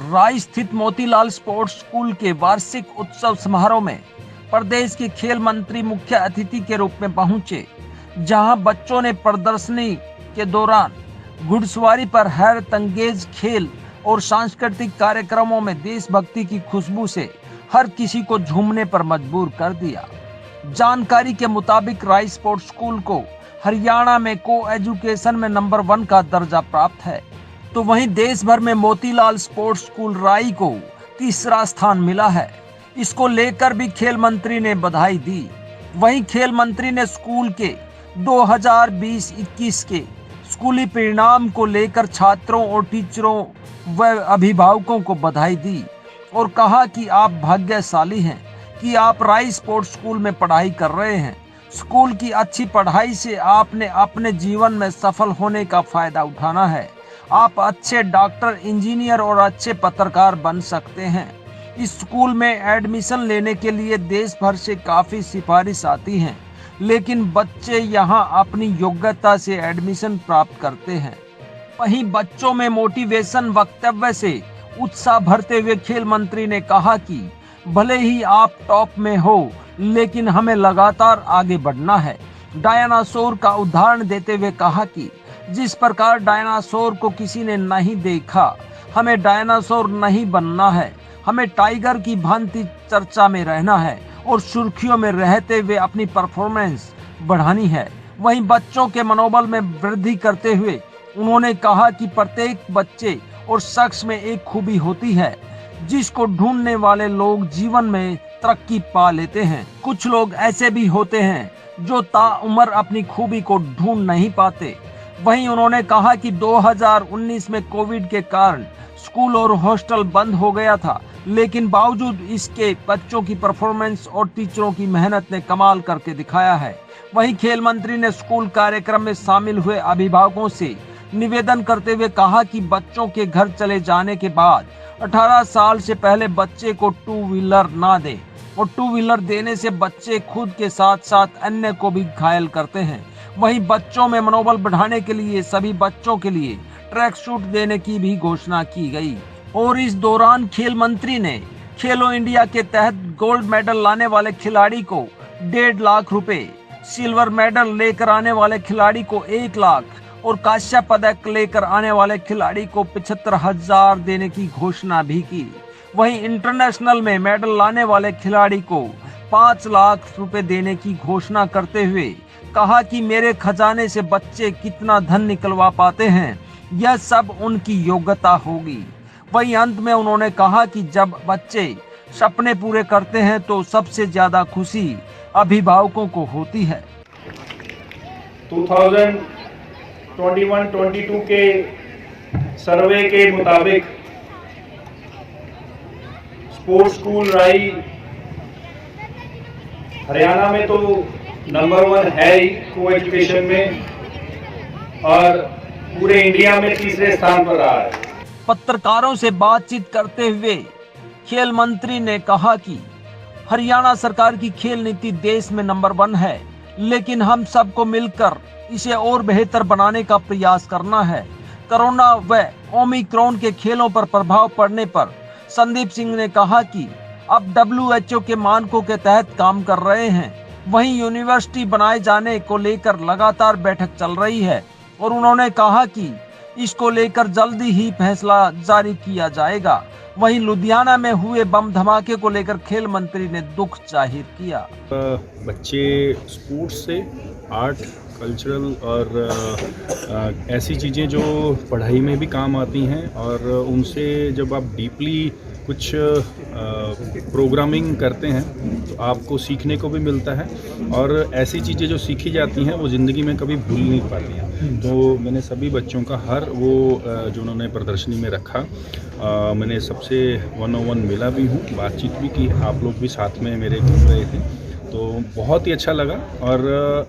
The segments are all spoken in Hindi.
राय स्थित मोतीलाल स्पोर्ट्स स्कूल के वार्षिक उत्सव समारोह में प्रदेश के खेल मंत्री मुख्य अतिथि के रूप में पहुंचे, जहां बच्चों ने प्रदर्शनी के दौरान घुड़सवारी पर हैरतअंगेज खेल और सांस्कृतिक कार्यक्रमों में देशभक्ति की खुशबू से हर किसी को झूमने पर मजबूर कर दिया। जानकारी के मुताबिक राय स्पोर्ट्स स्कूल को हरियाणा में को एजुकेशन में नंबर 1 का दर्जा प्राप्त है, तो वहीं देश भर में मोतीलाल स्पोर्ट्स स्कूल राई को तीसरा स्थान मिला है। इसको लेकर भी खेल मंत्री ने बधाई दी। वहीं खेल मंत्री ने स्कूल के 2020-21 के स्कूली परिणाम को लेकर छात्रों और टीचरों व अभिभावकों को बधाई दी और कहा कि आप भाग्यशाली हैं कि आप राय स्पोर्ट्स स्कूल में पढ़ाई कर रहे हैं। स्कूल की अच्छी पढ़ाई से आपने अपने जीवन में सफल होने का फायदा उठाना है। आप अच्छे डॉक्टर, इंजीनियर और अच्छे पत्रकार बन सकते हैं। इस स्कूल में एडमिशन लेने के लिए देश भर से काफ़ी सिफारिश आती हैं, लेकिन बच्चे यहां अपनी योग्यता से एडमिशन प्राप्त करते हैं। वहीं बच्चों में मोटिवेशन वक्तव्य से उत्साह भरते हुए खेल मंत्री ने कहा कि भले ही आप टॉप में हो, लेकिन हमें लगातार आगे बढ़ना है। डायनासोर का उदाहरण देते हुए कहा कि जिस प्रकार डायनासोर को किसी ने नहीं देखा, हमें डायनासोर नहीं बनना है। हमें टाइगर की भांति चर्चा में रहना है और सुर्खियों में रहते हुए अपनी परफॉर्मेंस बढ़ानी है। वहीं बच्चों के मनोबल में वृद्धि करते हुए उन्होंने कहा कि प्रत्येक बच्चे और शख्स में एक खूबी होती है, जिसको ढूंढने वाले लोग जीवन में तरक्की पा लेते हैं। कुछ लोग ऐसे भी होते हैं जो ताउम्र अपनी खूबी को ढूंढ नहीं पाते। वहीं उन्होंने कहा कि 2019 में कोविड के कारण स्कूल और हॉस्टल बंद हो गया था, लेकिन बावजूद इसके बच्चों की परफॉर्मेंस और टीचरों की मेहनत ने कमाल करके दिखाया है। वहीं खेल मंत्री ने स्कूल कार्यक्रम में शामिल हुए अभिभावकों से निवेदन करते हुए कहा कि बच्चों के घर चले जाने के बाद 18 साल से पहले बच्चे को 2 व्हीलर ना दें, और 2 व्हीलर देने से बच्चे खुद के साथ साथ अन्य को भी घायल करते हैं। वहीं बच्चों में मनोबल बढ़ाने के लिए सभी बच्चों के लिए ट्रैक सूट देने की भी घोषणा की गई। और इस दौरान खेल मंत्री ने खेलो इंडिया के तहत गोल्ड मेडल लाने वाले खिलाड़ी को 1.5 लाख रुपए, सिल्वर मेडल लेकर आने वाले खिलाड़ी को 1 लाख और कांस्य पदक लेकर आने वाले खिलाड़ी को 75,000 देने की घोषणा भी की। वहीं इंटरनेशनल में मेडल लाने वाले खिलाड़ी को 5 लाख रुपए देने की घोषणा करते हुए कहा कि मेरे खजाने से बच्चे कितना धन निकलवा पाते हैं, यह सब उनकी योग्यता होगी। वहीं अंत में उन्होंने कहा कि जब बच्चे सपने पूरे करते हैं तो सबसे ज्यादा खुशी अभिभावकों को होती है। 2021-22 के सर्वे के मुताबिक स्पोर्ट्स स्कूल राई हरियाणा में तो नंबर 1 है ही को एजुकेशन में, और पूरे इंडिया में तीसरे स्थान पर रहा है। पत्रकारों से बातचीत करते हुए खेल मंत्री ने कहा कि हरियाणा सरकार की खेल नीति देश में नंबर 1 है, लेकिन हम सबको मिलकर इसे और बेहतर बनाने का प्रयास करना है। कोरोना व ओमिक्रॉन के खेलों पर प्रभाव पड़ने पर संदीप सिंह ने कहा कि अब WHO के मानकों के तहत काम कर रहे हैं। वहीं यूनिवर्सिटी बनाए जाने को लेकर लगातार बैठक चल रही है और उन्होंने कहा कि इसको लेकर जल्दी ही फैसला जारी किया जाएगा। वहीं लुधियाना में हुए बम धमाके को लेकर खेल मंत्री ने दुख जाहिर किया। बच्चे स्पोर्ट्स से आर्ट, कल्चरल और ऐसी चीज़ें जो पढ़ाई में भी काम आती हैं, और उनसे जब आप डीपली कुछ प्रोग्रामिंग करते हैं तो आपको सीखने को भी मिलता है, और ऐसी चीज़ें जो सीखी जाती हैं वो ज़िंदगी में कभी भूल नहीं पाती हैं। तो मैंने सभी बच्चों का हर वो जो उन्होंने प्रदर्शनी में रखा, मैंने सबसे 1-on-1 मिला भी हूँ, बातचीत भी की। आप लोग भी साथ में मेरे घूम रहे थे, तो बहुत ही अच्छा लगा। और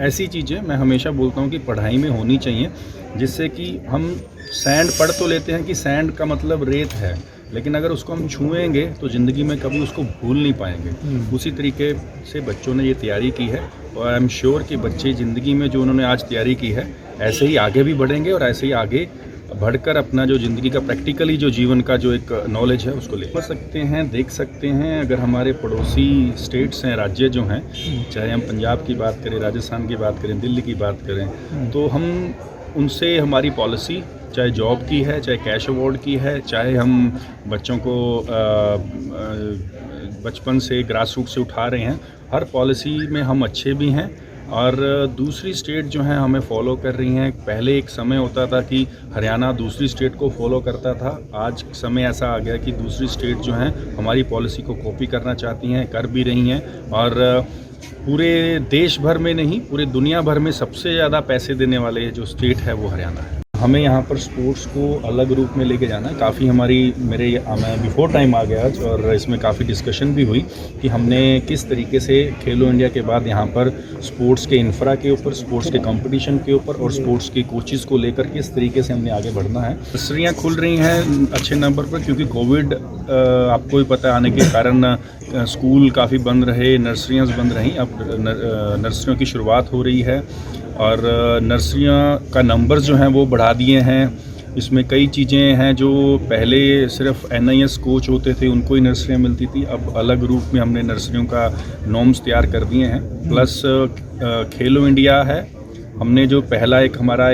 ऐसी चीज़ें मैं हमेशा बोलता हूँ कि पढ़ाई में होनी चाहिए, जिससे कि हम सैंड पढ़ तो लेते हैं कि सैंड का मतलब रेत है, लेकिन अगर उसको हम छुएंगे तो ज़िंदगी में कभी उसको भूल नहीं पाएंगे। उसी तरीके से बच्चों ने ये तैयारी की है, और आई एम श्योर कि बच्चे ज़िंदगी में जो उन्होंने आज तैयारी की है ऐसे ही आगे भी बढ़ेंगे और ऐसे ही आगे बढ़कर अपना जो ज़िंदगी का प्रैक्टिकली जो जीवन का जो एक नॉलेज है उसको ले सकते हैं, देख सकते हैं। अगर हमारे पड़ोसी स्टेट्स हैं, राज्य जो हैं, चाहे हम पंजाब की बात करें, राजस्थान की बात करें, दिल्ली की बात करें, तो हम उनसे हमारी पॉलिसी चाहे जॉब की है, चाहे कैश अवार्ड की है, चाहे हम बच्चों को बचपन से ग्रास रूट से उठा रहे हैं, हर पॉलिसी में हम अच्छे भी हैं। और दूसरी स्टेट जो हैं हमें फॉलो कर रही हैं। पहले एक समय होता था कि हरियाणा दूसरी स्टेट को फॉलो करता था, आज समय ऐसा आ गया कि दूसरी स्टेट जो हैं हमारी पॉलिसी को कॉपी करना चाहती हैं, कर भी रही हैं। और पूरे देश भर में नहीं, पूरे दुनिया भर में सबसे ज़्यादा पैसे देने वाले जो स्टेट है वो हरियाणा है। हमें यहाँ पर स्पोर्ट्स को अलग रूप में लेके जाना है। काफ़ी मैं बिफोर टाइम आ गया आज, और इसमें काफ़ी डिस्कशन भी हुई कि हमने किस तरीके से खेलो इंडिया के बाद यहाँ पर स्पोर्ट्स के इंफ्रा के ऊपर, स्पोर्ट्स के कंपटीशन के ऊपर और स्पोर्ट्स के कोचेज़ को लेकर किस तरीके से हमने आगे बढ़ना है। नर्सरियाँ खुल रही हैं अच्छे नंबर पर, क्योंकि कोविड आपको भी पता है आने के कारण स्कूल काफ़ी बंद रहे, नर्सरियाँ बंद रहीं। अब नर्सरियों की शुरुआत हो रही है और नर्सरियाँ का नंबर जो हैं वो बढ़ा दिए हैं। इसमें कई चीज़ें हैं जो पहले सिर्फ NIS कोच होते थे, उनको ही नर्सरियाँ मिलती थी, अब अलग रूप में हमने नर्सरियों का नॉर्म्स तैयार कर दिए हैं। प्लस खेलो इंडिया है, हमने जो पहला हमारा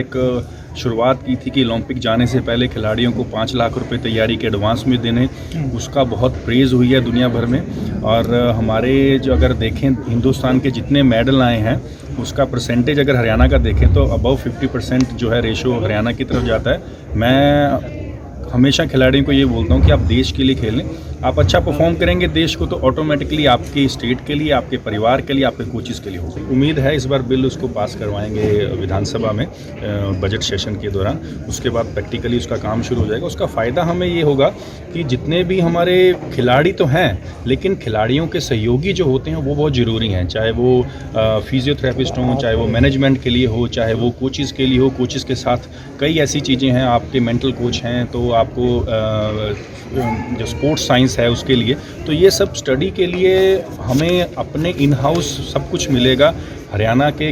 शुरुआत की थी कि ओलंपिक जाने से पहले खिलाड़ियों को 5 लाख रुपए तैयारी के एडवांस में देने, उसका बहुत प्रेज़ हुई है दुनिया भर में। और हमारे जो अगर देखें हिंदुस्तान के जितने मेडल आए हैं उसका परसेंटेज अगर हरियाणा का देखें तो अबव 50% जो है रेशो हरियाणा की तरफ जाता है। मैं हमेशा खिलाड़ियों को ये बोलता हूँ कि आप देश के लिए खेलें, आप अच्छा परफॉर्म करेंगे देश को तो ऑटोमेटिकली आपके स्टेट के लिए, आपके परिवार के लिए, आपके कोचेस के लिए होगा। उम्मीद है इस बार बिल उसको पास करवाएंगे विधानसभा में बजट सेशन के दौरान, उसके बाद प्रैक्टिकली उसका काम शुरू हो जाएगा। उसका फ़ायदा हमें ये होगा कि जितने भी हमारे खिलाड़ी तो हैं, लेकिन खिलाड़ियों के सहयोगी जो होते हैं वो बहुत ज़रूरी हैं, चाहे वो फिजियोथेरेपिस्ट हों, चाहे वो मैनेजमेंट के लिए हो, चाहे वो कोचेज़ के लिए हो। कोचेज़ के साथ कई ऐसी चीज़ें हैं, आपके मेंटल कोच हैं तो आपको जो स्पोर्ट्स साइंस है उसके लिए, तो ये सब स्टडी के लिए हमें अपने इन हाउस सब कुछ मिलेगा। हरियाणा के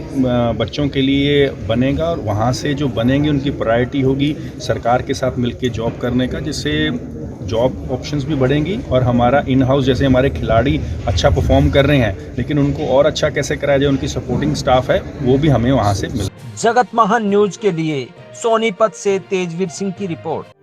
बच्चों के लिए बनेगा और वहाँ से जो बनेंगे उनकी प्रायोरिटी होगी सरकार के साथ मिलकर जॉब करने का, जिससे जॉब ऑप्शंस भी बढ़ेंगी। और हमारा इन हाउस जैसे हमारे खिलाड़ी अच्छा परफॉर्म कर रहे हैं, लेकिन उनको और अच्छा कैसे कराया जाए, उनकी सपोर्टिंग स्टाफ है वो भी हमें वहाँ से मिले। जगत महान न्यूज के लिए सोनीपत से तेजवीर सिंह की रिपोर्ट।